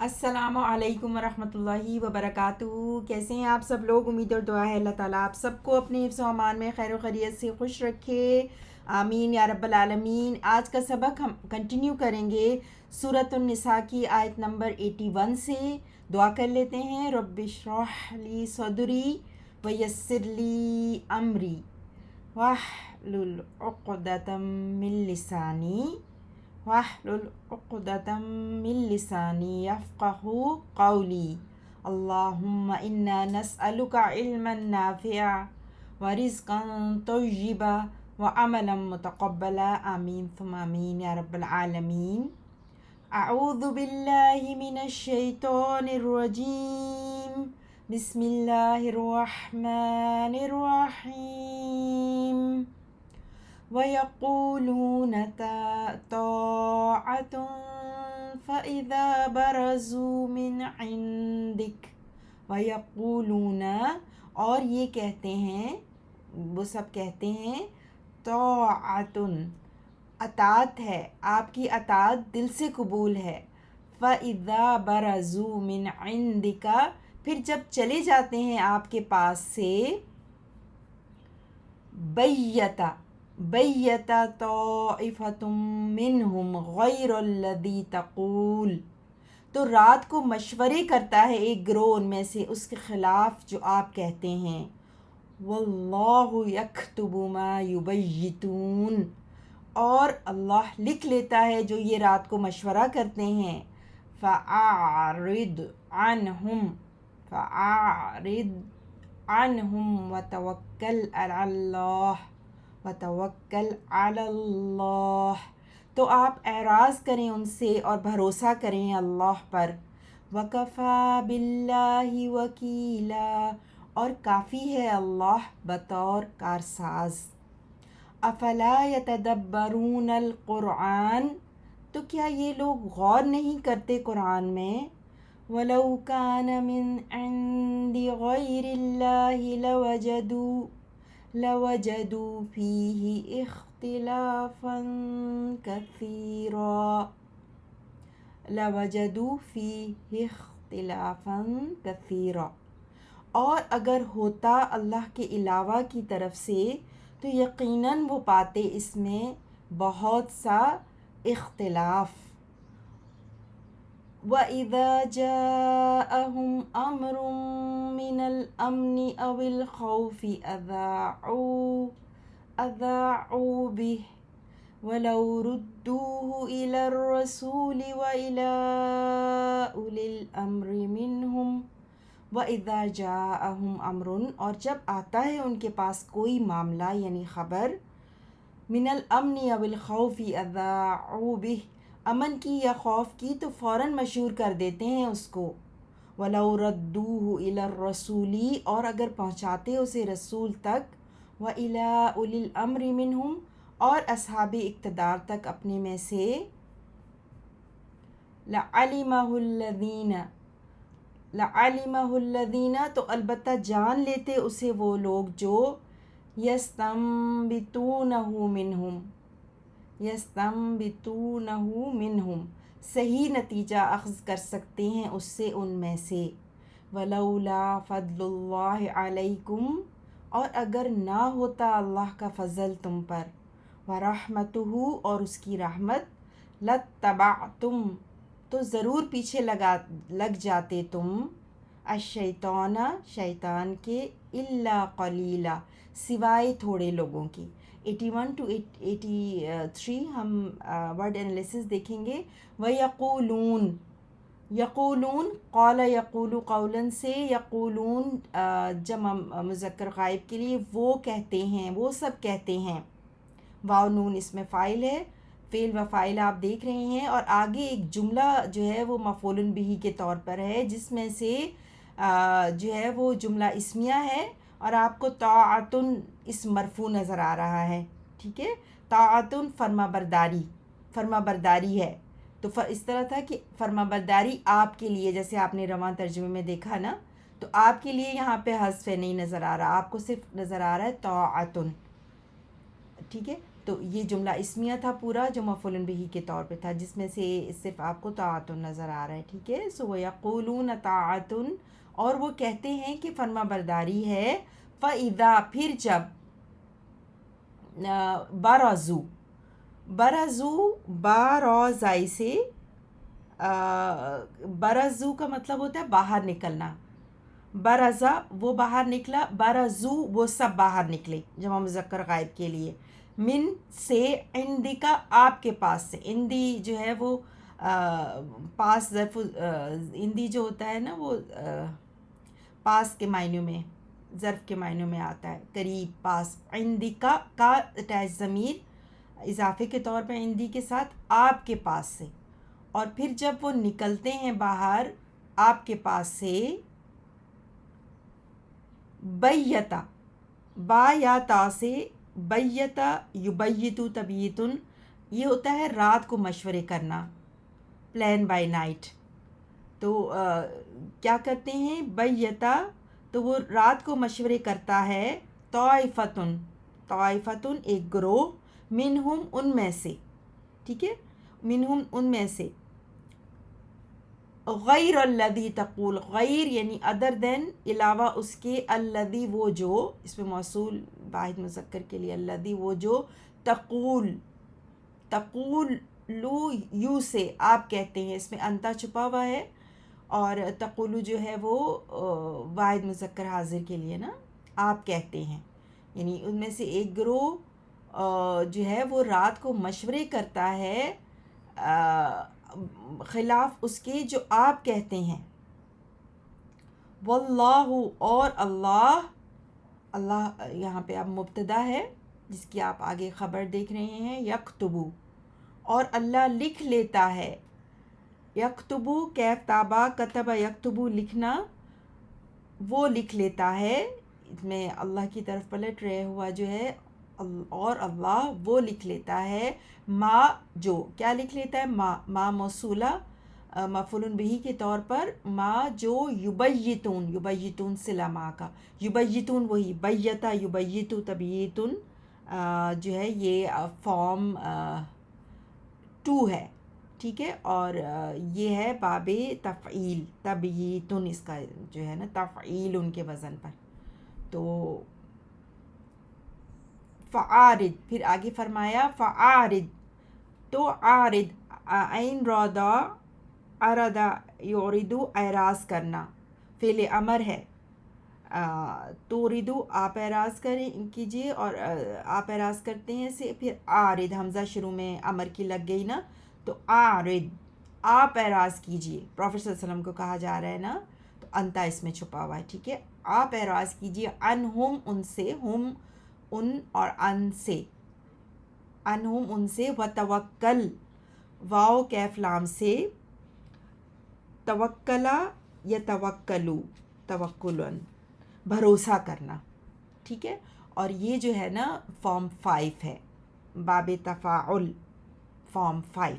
السلام علیکم ورحمۃ اللہ وبرکاتہ۔ کیسے ہیں آپ سب لوگ؟ امید اور دعا ہے اللہ تعالیٰ آپ سب کو اپنے حفظ و امان میں خیر و خیریت سے خوش رکھے، آمین یا رب العالمین۔ آج کا سبق ہم کنٹینیو کریں گے سورۃ النساء کی آیت نمبر 81 سے۔ دعا کر لیتے ہیں، رب اشرح لی صدری ویسر لی امری واحلل عقدۃ من لسانی واحلل عقدۃ من لسانی یفقہوا قولی۔ اللہم انا نسألک علما نافعا ورزقا طیبا وعملا متقبلا، آمین ثم آمین یا رب العالمین۔ اعوذ باللہ من الشیطان الرجیم، بسم اللہ الرحمن الرحیم۔ وَيَقُولُونَ طَاعَةٌ فَإِذَا بَرَزُوا مِنْ عِنْدِكَ وَيَقُولُونَ، اور یہ کہتے ہیں، وہ سب کہتے ہیں، طاعۃ، اطاعت ہے، آپ کی اطاعت دل سے قبول ہے۔ فَإِذَا بَرَزُوا مِنْ عِنْدِكَ، پھر جب چلے جاتے ہیں آپ کے پاس سے، بیت طائفۃ منہم غیر الذی تقول، تو رات کو مشورے کرتا ہے ایک گروہ ان میں سے اس کے خلاف جو آپ کہتے ہیں۔ واللہ یکتب ما یبیتون، اور اللہ لکھ لیتا ہے جو یہ رات کو مشورہ کرتے ہیں۔ فَأَعْرِضْ عَنْهُمْ وَتَوَكَّلْ عَلَى اللَّهِ، تو آپ اعراض کریں ان سے اور بھروسہ کریں اللہ پر۔ وَكَفَى بِاللَّهِ وَكِيلًا، اور کافی ہے اللہ بطور کارساز۔ افلا يتدبرون القرآن، تو کیا یہ لوگ غور نہیں کرتے قرآن میں؟ وَلَوْ كَانَ مِنْ عِنْدِ غَيْرِ اللَّهِ لَوَجَدُوا فِيهِ اختلافاً كثيرا، اور اگر ہوتا اللہ کے علاوہ کی طرف سے تو یقیناً وہ پاتے اس میں بہت سا اختلاف۔ وَإِذَا جَاءَهُمْ أَمْرٌ مِّنَ الْأَمْنِ أَوِ الْخَوْفِ أَذَاعُوا بِهِ وَلَوْ رُدُّوهُ إِلَى الرَّسُولِ وَإِلَى أُولِي الْأَمْرِ مِنْهُمْ وَإِذَا جَاءَهُمْ أَمْرٌ، اور جب آتا ہے ان کے پاس کوئی معاملہ یعنی خبر، من الامن او الخوف اذاعوا به، امن کی یا خوف کی، تو فوراً مشہور کر دیتے ہیں اس کو۔ وَلَوْ رَدُّوهُ إِلَى الرَّسُولِ، اور اگر پہنچاتے اسے رسول تک، وَإِلَى أُولِي الْأَمْرِ مِنْهُمْ، اور اصحاب اقتدار تک اپنے میں سے، لَعَلِمَهُ الَّذِينَ، تو البتہ جان لیتے اسے وہ لوگ جو یستنبطونہ منہم، صحیح نتیجہ اخذ کر سکتے ہیں اس سے ان میں سے۔ ولولا فضل اللہ علیکم، اور اگر نہ ہوتا اللہ کا فضل تم پر، ورحمتہ، اور اس کی رحمت، لاتبعتم، تو ضرور پیچھے لگ جاتے تم، الشیطان، شیطان کے، الا قلیلا، سوائے تھوڑے لوگوں کی۔ 81 to 83 ہم ورڈ انالیسس دیکھیں گے۔ وَيَقُولُونَ، یقولون، قال یقول قولاً سے، یقولون جمع مذکر غائب کے لیے، وہ کہتے ہیں، وہ سب کہتے ہیں۔ واو نون اس میں فاعل ہے، فعل و فاعل آپ دیکھ رہے ہیں، اور آگے ایک جملہ جو ہے وہ مفعول بہ کے طور پر ہے، جس میں سے جو ہے وہ جملہ اسمیہ ہے، اور آپ کو طاعۃ اسم مرفوع نظر آ رہا ہے، ٹھیک ہے۔ طاعۃ فرما برداری ہے، تو اس طرح تھا کہ فرما برداری آپ کے لیے، جیسے آپ نے رواں ترجمے میں دیکھا نا، تو آپ کے لیے یہاں پہ حذف نہیں نظر آ رہا، آپ کو صرف نظر آ رہا ہے طاعۃ، ٹھیک ہے۔ تو یہ جملہ اسمیہ تھا پورا جو مفعول بہ کے طور پہ تھا، جس میں سے صرف آپ کو طاعت نظر آ رہا ہے، ٹھیک ہے. سو وَيَقُولُونَ طَاعَةٌ، اور وہ کہتے ہیں کہ فرما برداری ہے. فَإِذَا، پھر جب، برزو، برزو باروزائی سے، برزو کا مطلب ہوتا ہے باہر نکلنا. برزا وہ باہر نکلا، برزو وہ سب باہر نکلے جمع مذکر غائب کے لیے. من سے، عندی کا آپ کے پاس سے. عندی جو ہے وہ پاس ظرف، عندی جو ہوتا ہے نا وہ پاس کے معنیوں میں، ظرف کے معنیوں میں آتا ہے، قریب، پاس. عندی کا اٹیچ ضمیر اضافے کے طور پہ عندی کے ساتھ، آپ کے پاس سے. اور پھر جب وہ نکلتے ہیں باہر آپ کے پاس سے، بیتا، با یا تا سے، بیتا یبیتو تبیتن، یہ ہوتا ہے رات کو مشورے کرنا، پلان بائی نائٹ. تو کیا کرتے ہیں، بیتا، تو وہ رات کو مشورے کرتا ہے. طائفتن، طائفتن ایک گروہ، منہم ان میں سے، ٹھیک ہے، منہم ان میں سے. غیر الذی تقول، غیر یعنی ادر دین، علاوہ اس کے، الذی وہ جو، اس میں موصول واحد مذکر کے لیے الذی وہ جو، تقول، تقول لو یو سے آپ کہتے ہیں، اس میں انتا چھپا ہوا ہے، اور تقولو جو ہے وہ واحد مذکر حاضر کے لیے نا، آپ کہتے ہیں. یعنی ان میں سے ایک گروہ جو ہے وہ رات کو مشورے کرتا ہے خلاف اس کے جو آپ کہتے ہیں. واللہ، اور اللہ، اللہ یہاں پہ اب مبتدا ہے جس کی آپ آگے خبر دیکھ رہے ہیں. یکتبو، اور اللہ لکھ لیتا ہے. یکتبو، کیف تابا، کتبہ یکتبو لکھنا، وہ لکھ لیتا ہے. اس میں اللہ کی طرف پلٹ رہے ہوا جو ہے، اور اللہ وہ لکھ لیتا ہے. ما، جو، کیا لکھ لیتا ہے، ما موصولہ مفعول بہ کے طور پر، ما جو، یبیتون، یبیتون صلہ ما کا، یبیتون وہی، بیتا یبیتو تبیتن جو ہے یہ فارم 2 ہے، ٹھیک ہے. اور یہ ہے باب تفعیل، تبیتن اس کا جو ہے نا تفعیل ان کے وزن پر. تو فعارد، پھر آگے فرمایا فعارد، تو عارد، عین رادا، اردا یوردو اعراض کرنا، فعل امر ہے. توردو آپ اعراض کریں کیجئے، اور آپ اعراض کرتے ہیں سے، پھر عارد حمزہ شروع میں امر کی لگ گئی نا، تو عارد آپ اعراض کیجئے. پروفیٹ صلی اللہ علیہ وسلم کو کہا جا رہا ہے نا، تو انتا اس میں چھپا ہوا ہے، ٹھیک ہے. آپ اعراض کیجئے عنہم ان سے، ہم ان اور ان سے، عنہم ان سے. وتوکل، واو کیف لام سے، توکلا یتوکلو، توکلن بھروسہ کرنا، ٹھیک ہے. اور یہ جو ہے نا فارم 5 ہے، باب تفاعل فارم 5.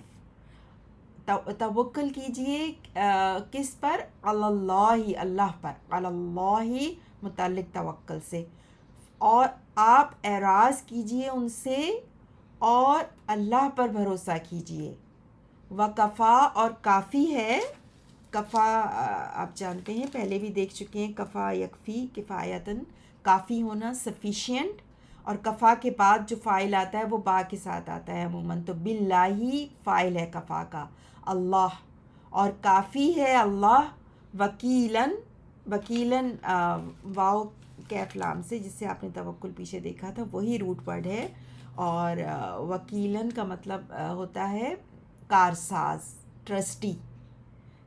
توکل کیجئے کس پر، علی اللہ، اللہ پر، علی اللہ متعلق توکل سے. اور آپ اعراض کیجئے ان سے، اور اللہ پر بھروسہ کیجئے. وکفا، اور کافی ہے. کفا آپ جانتے ہیں، پہلے بھی دیکھ چکے ہیں، کفا یکفی، کفایتاً، کافی ہونا، سفیشینٹ. اور کفا کے بعد جو فاعل آتا ہے وہ با کے ساتھ آتا ہے عموماً، تو باللہ فاعل ہے کفا کا، اللہ. اور کافی ہے اللہ. وکیلاً، وکیلاً واو کیف لام سے، جس سے آپ نے توکل پیچھے دیکھا تھا، وہی روٹ ورڈ ہے. اور وکیلاً کا مطلب ہوتا ہے کارساز، ٹرسٹی.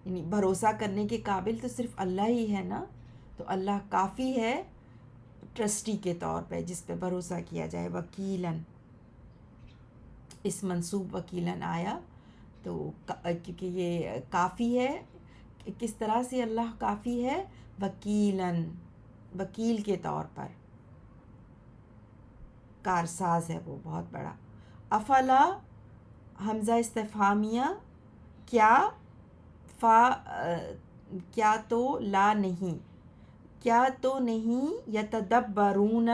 یعنی بھروسہ کرنے کے قابل تو صرف اللہ ہی ہے نا، تو اللہ کافی ہے ٹرسٹی کے طور پہ جس پہ بھروسہ کیا جائے. وکیلاً، اس منصوب وکیلاً آیا تو کیونکہ یہ کافی ہے. کس طرح سے اللہ کافی ہے، وکیلاً، وکیل کے طور پر، کارساز ہے وہ بہت بڑا. افلا، حمزہ استفہامیہ، کیا، کیا تو، لا نہیں، کیا تو نہیں، یتدبرون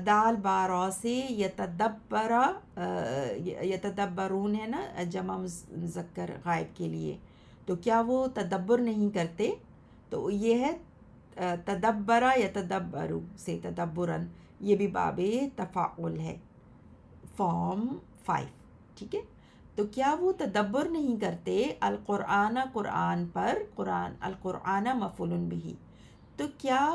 دال بارا سے یتدبرا، یتدبرون ہے نا جمع مذکر غائب کے لیے، تو کیا وہ تدبر نہیں کرتے؟ تو یہ ہے تدبرا یتدبرو سے تدبرن، یہ بھی باب تفاعل ہے، فارم 5، ٹھیک ہے؟ تو کیا وہ تدبر نہیں کرتے القرآن قرآن پر، قرآن القرآن مفعول بہ، تو کیا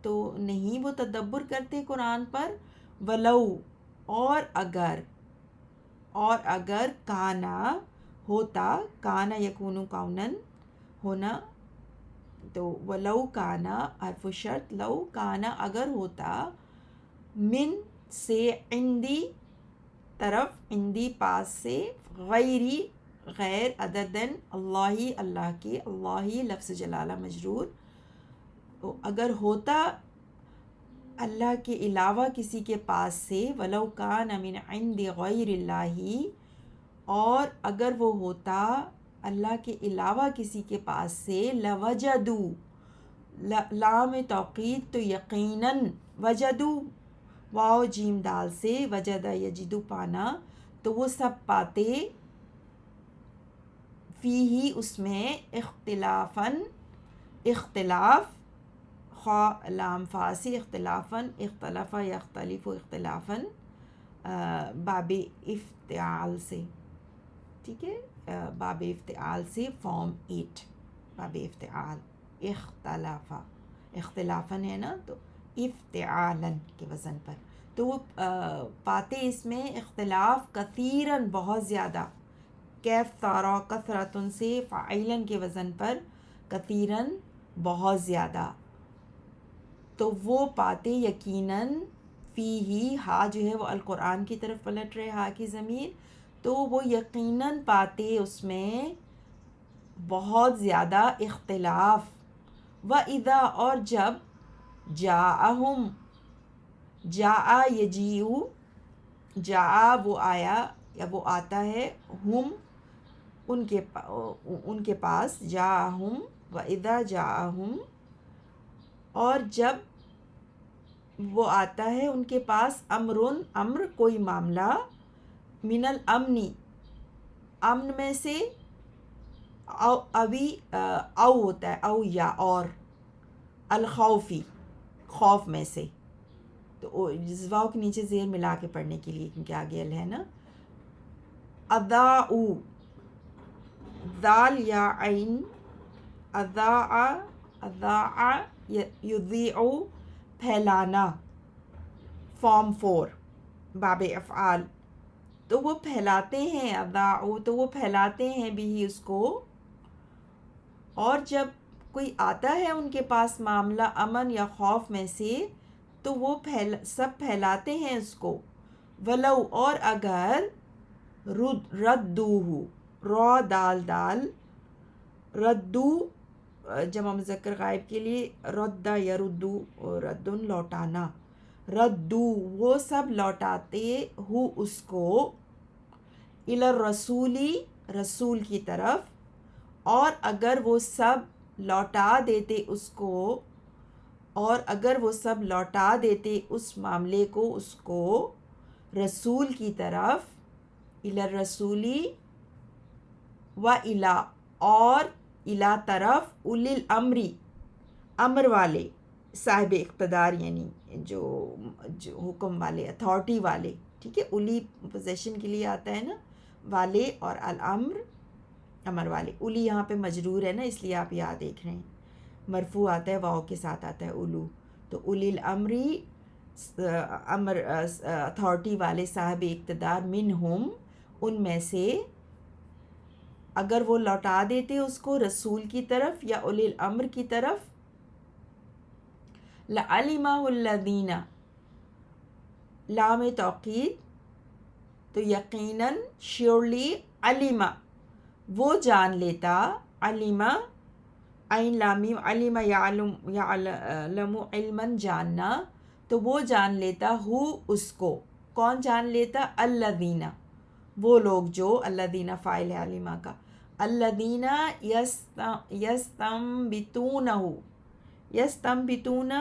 تو نہیں وہ تدبر کرتے قرآن پر؟ ولو، اور اگر کانا ہوتا، کانا یکون کونن ہونا، تو ولو کانا حرف شرط، لو کانا اگر ہوتا، من سے عندی طرف، عندی پاس سے، غیری غیر، ادر دین اللہ اللہ کے، اللہ لفظ جلالہ مجرور، تو اگر ہوتا اللہ کے علاوہ کسی کے پاس سے، ولو کان من عند غیر اللہ، اور اگر وہ ہوتا اللہ کے علاوہ کسی کے پاس سے، لوجدو، لام توقید، تو یقیناً، وجدو واو جیم دال سے، وجدہ یجدو پانا، تو وہ سب پاتے، فیہی اس میں، اختلافاً اختلاف، خا لام فا سے اختلافاً، اختلافا یختلف اختلافاً، باب افتعال سے، ٹھیک ہے، باب افتعال سے، فارم 8، باب افتعال، اختلافا، اختلافاً ہے نا، تو افتعالاً کے وزن پر، تو وہ پاتے اس میں اختلاف، کثیراً بہت زیادہ، کیف تارا کثرتن سے، فاعلاً کے وزن پر، کثیراً بہت زیادہ، تو وہ پاتے یقیناً، فی ہی، ہا جو ہے وہ القرآن کی طرف پلٹ رہے، ہا کی ضمیر، تو وہ یقیناً پاتے اس میں بہت زیادہ اختلاف، وَإِذَا، اور جب، جاءہم، جاء یجیء، جاء وہ آیا یا وہ آتا ہے، ہم ان کے پاس، جاءہم، وَإِذَا جاءہم، اور جب وہ آتا ہے ان کے پاس، امر کوئی معاملہ، من الامنی، امن میں سے، او ہوتا ہے، او یا اور، الخوفی، خوف میں سے، تو واو کے نیچے زیر ملا کے پڑھنے کے لیے کیونکہ آگے ال ہے نا، اضاؤ، ذال یا عین، اضاع یضیع، پھیلانا، فارم 4، باب افعال، تو وہ پھیلاتے ہیں، اضاعوا، تو وہ پھیلاتے ہیں بھی اس کو، اور جب کوئی آتا ہے ان کے پاس معاملہ امن یا خوف میں سے، تو وہ سب پھیلاتے ہیں اس کو، ولو، اور اگر، ردوہ، را دال دال، ردو جمع مذکر غائب کے لیے، رد یردو، ردن لوٹانا، ردو وہ سب لوٹاتے، ہو اس کو، الی الرسولی رسول کی طرف، اور اگر وہ سب لوٹا دیتے اس کو، اور اگر وہ سب لوٹا دیتے اس معاملے کو، اس کو رسول کی طرف، الی الرسولی، و الی، اور الی طرف، اولی الامری، امر والے، صاحب اقتدار، یعنی جو حکم والے، اتھارٹی والے، ٹھیک ہے، اولی پوزیشن کے لیے آتا ہے نا، والے، اور الامر امر والے، اولی یہاں پہ مجرور ہے نا، اس لیے آپ یاد دیکھ رہے ہیں، مرفوع آتا ہے، واو کے ساتھ آتا ہے اولو، تو اولی الامری، امر اتھارٹی والے، صاحب اقتدار، منہم ان میں سے، اگر وہ لوٹا دیتے اس کو رسول کی طرف یا اولی الامر کی طرف، لعلمہ الذین، لام توقید، تو یقیناً، شیورلی، علمہ وہ جان لیتا، علمہ عین لامیم، علم یعلم علماً جاننا، تو وہ جان لیتا، ہو اس کو، کون جان لیتا؟ الذین، وہ لوگ جو، الذین فاعل ہے علمہ کا، الذین یستنبتونہ، یستنبتون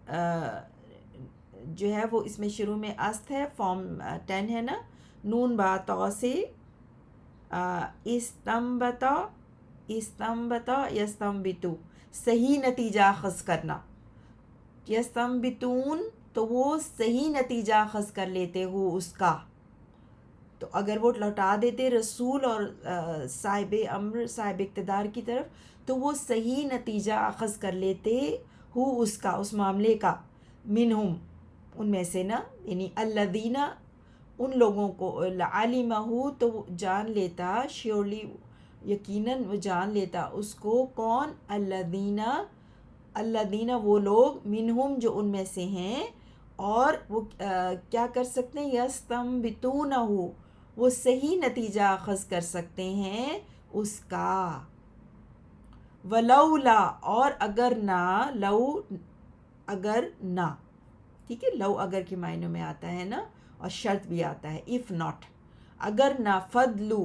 جو ہے وہ اس میں شروع میں است ہے، فارم 10 ہے نا، نون با تو سے استنبتا استنبتا یستنبتو، صحیح نتیجہ اخذ کرنا، یستنبتون تو وہ صحیح نتیجہ اخذ کر لیتے ہو اس کا. تو اگر وہ لوٹا دیتے رسول اور صاحب امر صاحب اقتدار کی طرف، تو وہ صحیح نتیجہ اخذ کر لیتے ہو اس کا، اس معاملے کا، منہم ان میں سے نا، یعنی الذین ان لوگوں کو، علمہ تو وہ جان لیتا، شیورلی یقیناً وہ جان لیتا اس کو، کون؟ الذین وہ لوگ، منہم جو ان میں سے ہیں، اور وہ کیا کر سکتے ہیں؟ یستنبتونہ، وہ صحیح نتیجہ اخذ کر سکتے ہیں اس کا. ولولا اور اگر نہ، لو اگر نہ، ٹھیک ہے، لو اگر کے معنوں میں آتا ہے نا، اور شرط بھی آتا ہے if not، اگر نہ، فضلو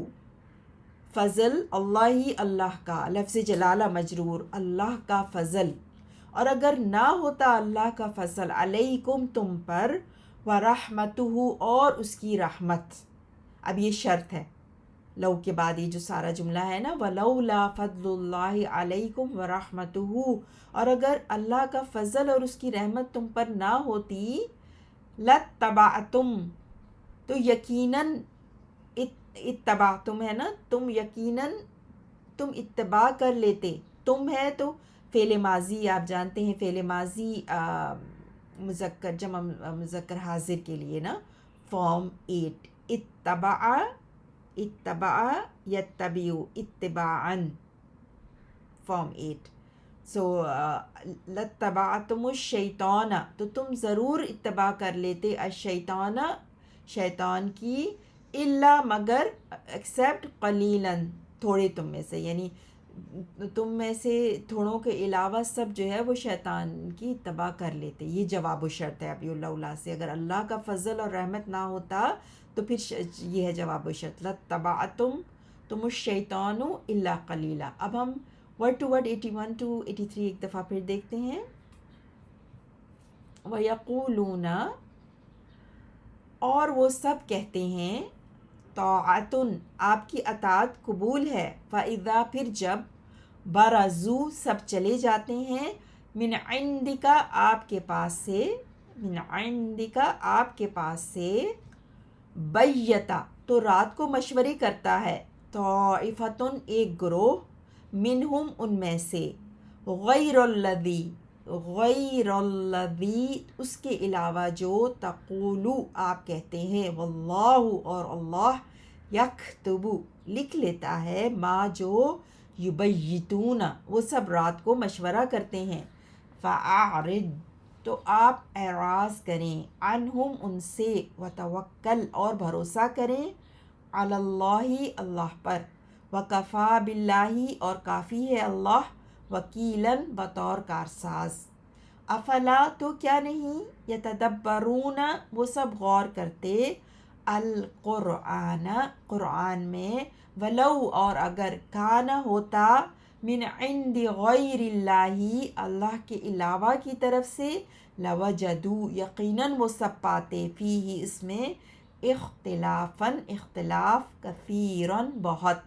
فضل، اللہ ہی اللہ کا، لفظ جلالہ مجرور، اللہ کا فضل، اور اگر نہ ہوتا اللہ کا فضل، علیکم تم پر، ورحمتہ اور اس کی رحمت. اب یہ شرط ہے، لو کے بعد یہ جو سارا جملہ ہے نا، ولولا فضل اللہ علیکم ورحمتہ، اور اگر اللہ کا فضل اور اس کی رحمت تم پر نہ ہوتی، لتبعتم تو یقیناً، اتبعتم ہے نا، تم یقیناً تم اتباع کر لیتے. تم ہے تو فعل ماضی، آپ جانتے ہیں فعل ماضی مذکر جمع مذکر حاضر کے لیے نا، فارم 8، اتبع اتبع یتبعو، اتباعاً، فارم 8. سو لتبعتم الشیطان تو تم ضرور اتباع کر لیتے، الشیطان شیطان کی، الا مگر، ایکسیپٹ قلیلاً تھوڑے تم میں سے، یعنی تم میں سے تھوڑوں کے علاوہ سب جو ہے وہ شیطان کی اتباع کر لیتے. یہ جواب و شرط ہے ابھی لولا سے، اگر اللہ کا فضل اور رحمت نہ ہوتا تو پھر یہ ہے جواب و شرط، لتبعتم تم الشیطان الا قلیلا. اب ہم ورڈ ٹو ورڈ 81 to 83 ایک دفعہ پھر دیکھتے ہیں. وَيَقُولُونَ اور وہ سب کہتے ہیں، طاعتن آپ کی اطاعت قبول ہے، فَإِذَا پھر جب، برزو سب چلے جاتے ہیں، من عندک آپ کے پاس سے، من عندک آپ کے پاس سے، بیتا تو رات کو مشورے کرتا ہے، طائفتن ایک گروہ، منہم ان میں سے، غیر الذی غیر الذی اس کے علاوہ جو، تقولو آپ کہتے ہیں، واللہ اور اللہ، یکتب لکھ لیتا ہے، ما جو، یبیتون وہ سب رات کو مشورہ کرتے ہیں. فاعرض تو آپ اعراض کریں، عنہم ان سے، وتوکل اور بھروسہ کریں، علی اللہ اللہ پر، وکفیٰ باللہ اور کافی ہے اللہ، وکیلاً بطور کارساز. افلا تو کیا نہیں، یتدبرون وہ سب غور کرتے، القرآن قرآن میں، ولو اور اگر، کان ہوتا، من عند غیر اللہ اللہ کے علاوہ کی طرف سے، لوجدوا یقیناً وہ سب پاتے، فیہ اس میں، اختلافاً اختلاف، کثیراً بہت.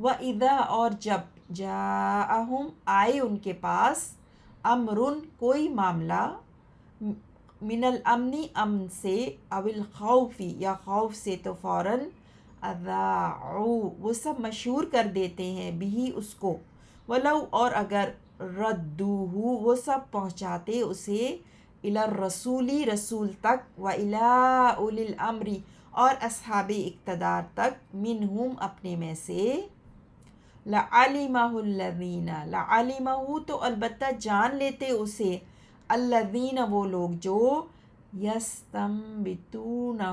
وَإِذَا اور جب، جاءہم آئے ان کے پاس، امرن کوئی معاملہ، من الامن امن سے، او الخوف یا خوف سے، تو فوراً، اذاعوا وہ سب مشہور کر دیتے ہیں، بھی اس کو، ولو اور اگر، ردوہ وہ سب پہنچاتے اسے، الی الرسول رسول تک، و الی اولی الامر اور اصحاب اقتدار تک، منہم اپنے میں سے، لعلمہ الذین لعلمہ تو البتہ جان لیتے اسے، الذین وہ لوگ جو، یستنبتونہ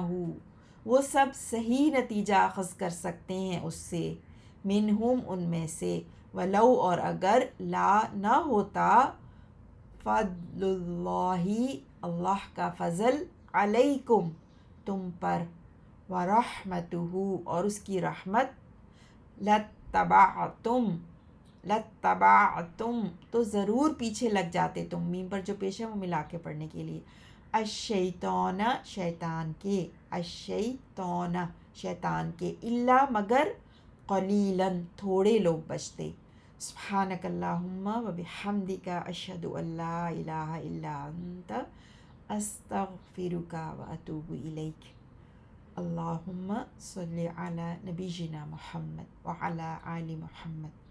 وہ سب صحیح نتیجہ اخذ کر سکتے ہیں اس سے، منہم ان میں سے، ولو اور اگر، لا نہ ہوتا، فضل اللہ اللہ کا فضل، علیکم تم پر، ورحمتہ اور اس کی رحمت، لتبعتم لَاتَّبَعْتُم تو ضرور پیچھے لگ جاتے تم، میم پر جو پیش ہے وہ ملا کے پڑھنے کے لیے، الشیطان شیطان کے، الشیطان شیطان کے، الا مگر قلیلاً تھوڑے لوگ بچتے۔ سبحانک اللہم و بحمدک اشہد ان لا الہ الا انت استغفرک و اتوب الیک۔ اللہم صلی علی نبینا محمد وعلی آل محمد۔